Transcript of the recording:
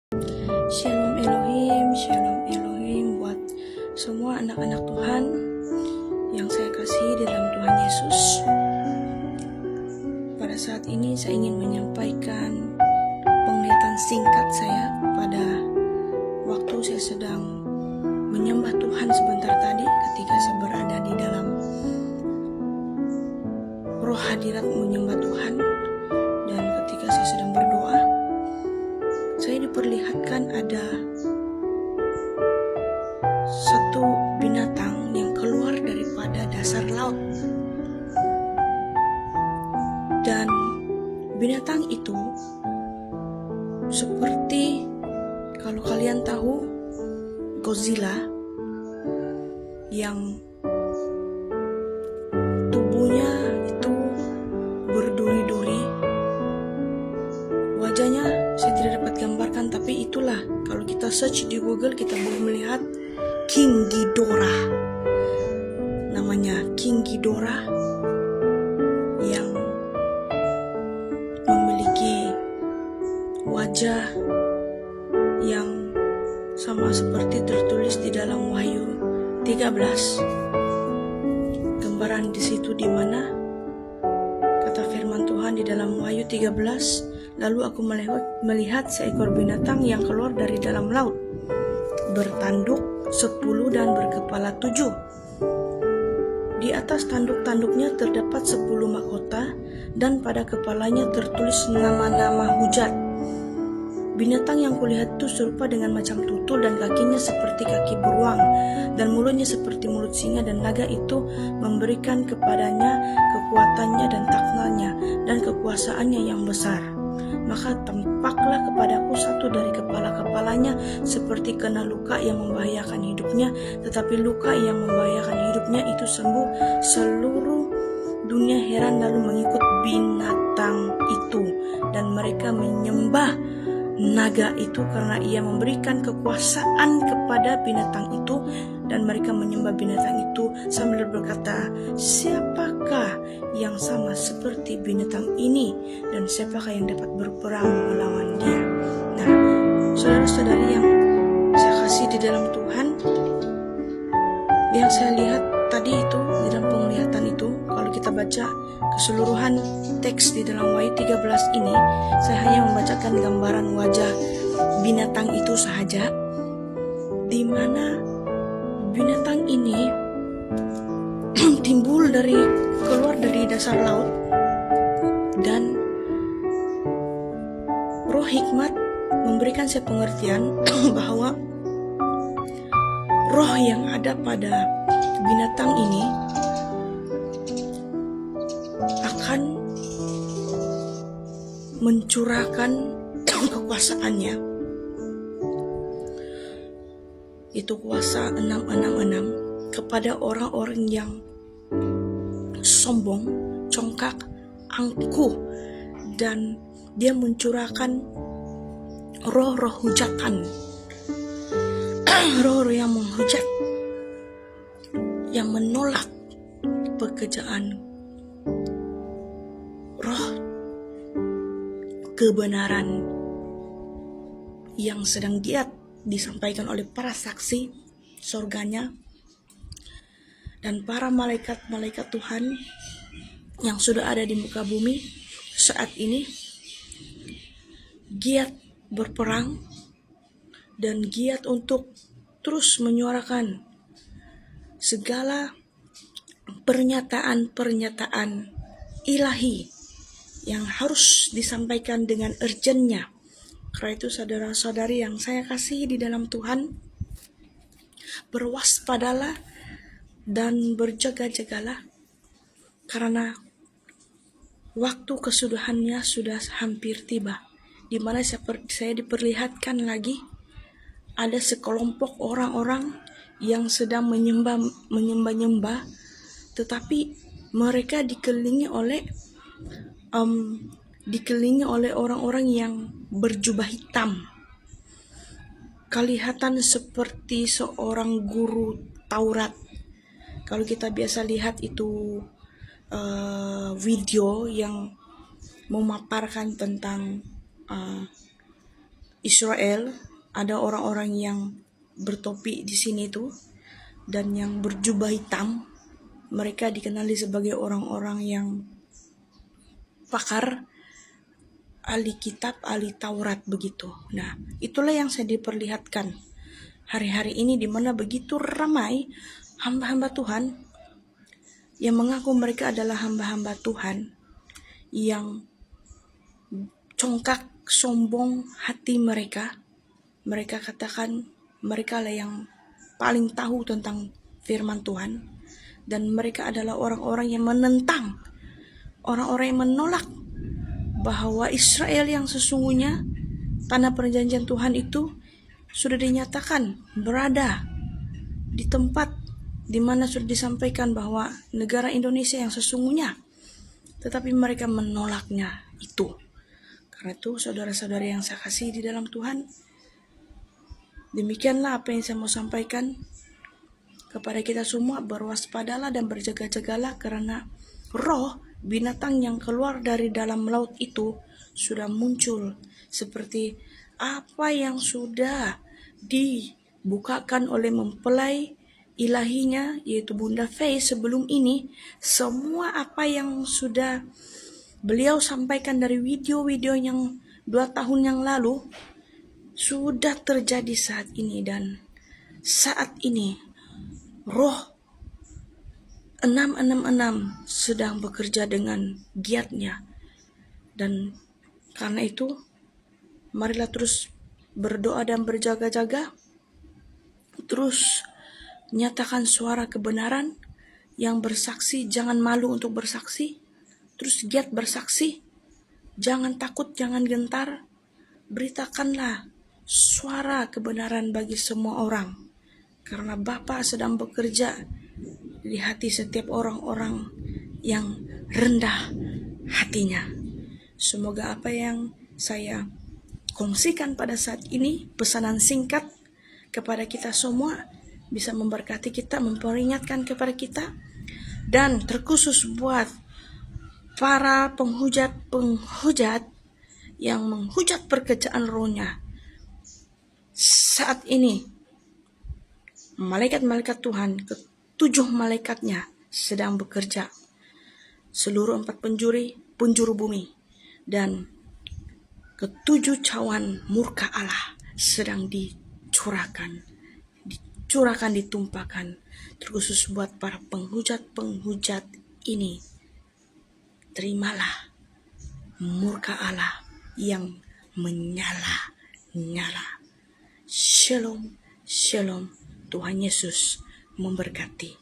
Shalom Elohim buat semua anak-anak Tuhan yang saya kasihi di dalam Tuhan Yesus. Pada saat ini saya ingin menyampaikan penglihatan singkat saya pada waktu saya sedang menyembah Tuhan sebentar tadi ketika saya berada di dalam roh hadirat menyembah Tuhan, dan ketika saya sedang berdoa, saya diperlihatkan ada satu binatang yang keluar daripada dasar laut. Dan binatang itu seperti, kalau kalian tahu, Godzilla yang tubuhnya itu berduri-duri. Wajahnya saya tidak dapat gambarkan, tapi itulah, kalau kita search di Google kita boleh melihat King Ghidorah. Namanya King Ghidorah, yang memiliki wajah yang sama seperti tertulis di dalam Wahyu 13. Gambaran di situ di mana kata firman Tuhan di dalam Wahyu 13, lalu aku melihat seekor binatang yang keluar dari dalam laut, bertanduk 10 dan berkepala 7. Di atas tanduk-tanduknya terdapat 10 mahkota, dan pada kepalanya tertulis nama-nama hujat. Binatang yang kulihat itu serupa dengan macam tutul, dan kakinya seperti kaki beruang, dan mulutnya seperti mulut singa, dan naga itu memberikan kepadanya kekuatannya dan takhtalnya dan kekuasaannya yang besar. Maka tampaklah kepadaku satu dari kepala-kepalanya seperti kena luka yang membahayakan hidupnya, tetapi luka yang membahayakan hidupnya itu sembuh. Seluruh dunia heran lalu mengikut binatang itu, dan mereka menyembah naga itu karena ia memberikan kekuasaan kepada binatang itu, dan mereka menyembah binatang itu sambil berkata, siapakah yang sama seperti binatang ini, dan siapakah yang dapat berperang melawan dia. Nah, saudara-saudari yang saya kasih di dalam Tuhan, yang saya lihat tadi itu di dalam penglihatan itu, kalau kita baca keseluruhan teks di dalam Wahyu 13 ini, saya hanya membacakan gambaran wajah binatang itu saja, di mana binatang ini keluar dari dasar laut, dan roh hikmat memberikan saya pengertian bahwa roh yang ada pada binatang ini akan mencurahkan kekuasaannya. Itu kuasa 666 kepada orang-orang yang sombong, congkak, angkuh, dan dia mencurahkan roh-roh hujatan, roh-roh yang menghujat, yang menolak pekerjaan roh kebenaran yang sedang giat disampaikan oleh para saksi sorganya dan para malaikat-malaikat Tuhan yang sudah ada di muka bumi saat ini, giat berperang dan giat untuk terus menyuarakan segala pernyataan-pernyataan ilahi yang harus disampaikan dengan urgentnya. Karena itu saudara-saudari yang saya kasihi di dalam Tuhan, berwaspadalah dan berjaga-jagalah, karena waktu kesudahannya sudah hampir tiba, di mana saya diperlihatkan lagi ada sekelompok orang-orang yang sedang menyembah, tetapi mereka dikelilingi oleh orang-orang yang berjubah hitam, kelihatan seperti seorang guru Taurat. Kalau kita biasa lihat itu video yang memaparkan tentang Israel, ada orang-orang yang bertopi di sini tuh dan yang berjubah hitam. Mereka dikenali sebagai orang-orang yang pakar, ahli kitab, ahli Taurat begitu. Nah, itulah yang saya diperlihatkan hari-hari ini, di mana begitu ramai hamba-hamba Tuhan yang mengaku mereka adalah hamba-hamba Tuhan, yang congkak, sombong hati mereka. Mereka katakan mereka lah yang paling tahu tentang firman Tuhan, dan mereka adalah orang-orang yang menentang, orang-orang yang menolak bahwa Israel yang sesungguhnya, tanah perjanjian Tuhan itu sudah dinyatakan berada di tempat di mana sudah disampaikan bahwa negara Indonesia yang sesungguhnya, tetapi mereka menolaknya itu. Karena itu, saudara-saudara yang saya kasih di dalam Tuhan, demikianlah apa yang saya mau sampaikan kepada kita semua. Berwaspadalah dan berjaga-jagalah, karena roh binatang yang keluar dari dalam laut itu sudah muncul, seperti apa yang sudah dibukakan oleh mempelai ilahinya, yaitu Bunda Faye sebelum ini. Semua apa yang sudah beliau sampaikan dari video-video yang 2 tahun yang lalu sudah terjadi saat ini. Dan saat ini roh 666 sedang bekerja dengan giatnya. Dan karena itu, marilah terus berdoa dan berjaga-jaga, terus nyatakan suara kebenaran yang bersaksi. Jangan malu untuk bersaksi, terus giat bersaksi, jangan takut, jangan gentar. Beritakanlah suara kebenaran bagi semua orang, karena Bapa sedang bekerja di hati setiap orang-orang yang rendah hatinya. Semoga apa yang saya kongsikan pada saat ini, pesanan singkat kepada kita semua, bisa memberkati kita, memperingatkan kepada kita, dan terkhusus buat para penghujat yang menghujat pekerjaan rohnya. Saat ini malaikat-malaikat Tuhan, ke-7 malaikatnya sedang bekerja seluruh 4 penjuru bumi, dan ke-7 cawan murka Allah sedang dicurahkan, ditumpahkan, terkhusus buat para penghujat ini. Terimalah murka Allah yang menyala-nyala. Shalom, shalom. Tuhan Yesus memberkati.